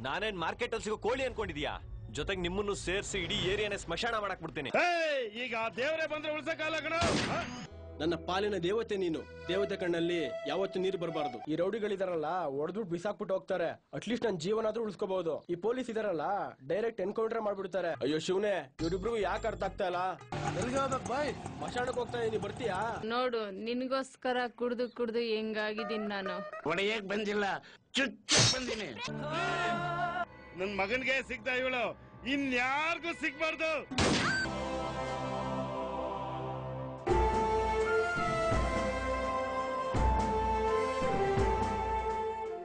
ನಾನೇನ್ ಮಾರ್ಕೆಟ್ ಅಲ್ಲಿ ಸಿಗೋ ಕೋಳಿ ಅನ್ಕೊಂಡಿದ್ಯಾ? ಜೊತೆಗೆ ನಿಮ್ಮನ್ನು ಸೇರಿಸಿ ಇಡೀ ಏರಿಯಾನೇ ಸ್ಮಶಾನ ಮಾಡಕ್ ಬಿಡ್ತೀನಿ. ಈಗ ದೇವರೇ ಬಂದ್ರೆ ಉಳ್ಸಕ್ಕಾಗಲ್ಲ ಕಣ. ನನ್ನ ಪಾಲಿನ ದೇವತೆ ನೀನು. ದೇವತೆ ಕಣ್ಣಲ್ಲಿ ಯಾವತ್ತು ನೀರು ಬರಬಾರ್ದು. ಈ ರೌಡಿಗಳಿದಾರಲ್ಲ ಹೊಡೆದ್ಬಿಟ್ಟು ಬಿಸಾಕ್ಬಿಟ್ಟು ಹೋಗ್ತಾರೆ. ಅಟ್ಲೀಸ್ಟ್ ನನ್ನ ಜೀವನ ಆದ್ರೂ ಉಳಿಸ್ಕೋಬಹುದು. ಈ ಪೊಲೀಸ್ ಇದಾರಲ್ಲ ಡೈರೆಕ್ಟ್ ಎನ್ಕೌಂಟರ್ ಮಾಡ್ಬಿಡ್ತಾರೆ. ಅಯ್ಯೋ ಶಿವನೇ, ಇವ್ರಿಬ್ರಿಗೂ ಯಾಕೆ ಅರ್ಥ ಆಗ್ತಾ ಇಲ್ಲ? ಎಲ್ಲಿಗೆ ಹೋಗ್ಬೇಕು ಬಾಯ್? ಮಶಾಣಕ್ಕೆ ಹೋಗ್ತಾ ಇದೀನಿ, ಬರ್ತೀಯಾ? ನೋಡು, ನಿನ್ಗೋಸ್ಕರ ಕುಡ್ದು ಹೆಂಗಾಗಿದ್ದೀನಿ ನಾನು. ಒಡೆಯಕ್ ಬಂದಿಲ್ಲ, ಚುಚ್ಚಕ್ ಬಂದಿನಿ. ನನ್ ಮಗನ್ಗೆ ಸಿಗ್ತಾ ಇವಳು, ಇನ್ಯಾರಿಗೂ ಸಿಗ್ಬಾರ್ದು.